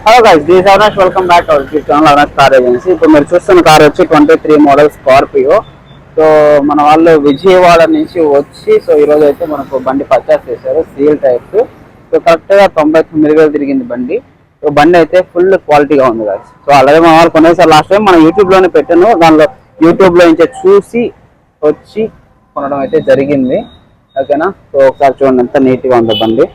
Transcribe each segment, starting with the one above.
Hello guys, this Avinash. Welcome back to our YouTube channel Avinash car agency. ఇప్పుడు మీరు చూస్తున్న car వచ్చి 23 మోడల్ స్కార్పియో. సో మన వాళ్ళు విజయవాడ నుంచి వచ్చి ఈరోజు అయితే మనకు బండి పర్చేస్ చేశారు, సీల్ టైప్స్. సో కరెక్ట్గా 99,000 తిరిగింది బండి. సో బండి అయితే ఫుల్ క్వాలిటీగా ఉంది గైస్. సో అలాగే మన వాళ్ళు కొనేసారు. లాస్ట్ టైం మన యూట్యూబ్లోనే పెట్టాను, దానిలో యూట్యూబ్లో నుంచి చూసి వచ్చి కొనడం అయితే జరిగింది. ఓకేనా? సో ఒకసారి చూడండి ఎంత నీట్గా ఉంది బండి.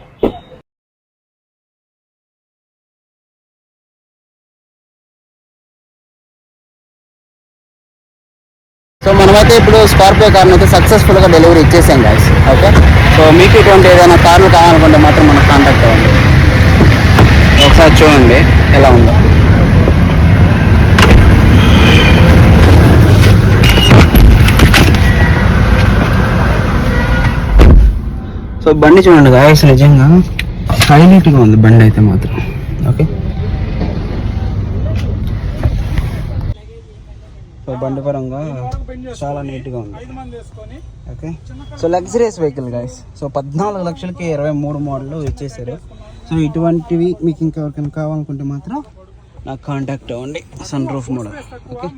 సో మనమైతే ఇప్పుడు స్కార్పియో కార్ని అయితే సక్సెస్ఫుల్గా డెలివరీ ఇచ్చేసాం గాయస్. ఓకే, సో మీకు ఇటువంటి ఏదైనా కార్లు కావాలనుకుంటే మాత్రం మనకు కాంటాక్ట్ అవ్వండి. ఒకసారి చూడండి ఎలా ఉందో. సో బండి చూడండి గాయస్, నిజంగా హైలైట్గా ఉంది బండి అయితే మాత్రం. ఓకే, సో బండి పరంగా చాలా నీట్గా ఉంది. Okay, so luxurious vehicle guys. So 14 లక్షలకి 23 మోడల్ ఇచ్చేసారు. సో ఇటువంటివి మీకు ఇంకెవరికైనా కావాలనుకుంటే మాత్రం నాకు కాంటాక్ట్ అవ్వండి. Sun roof model. ఓకే,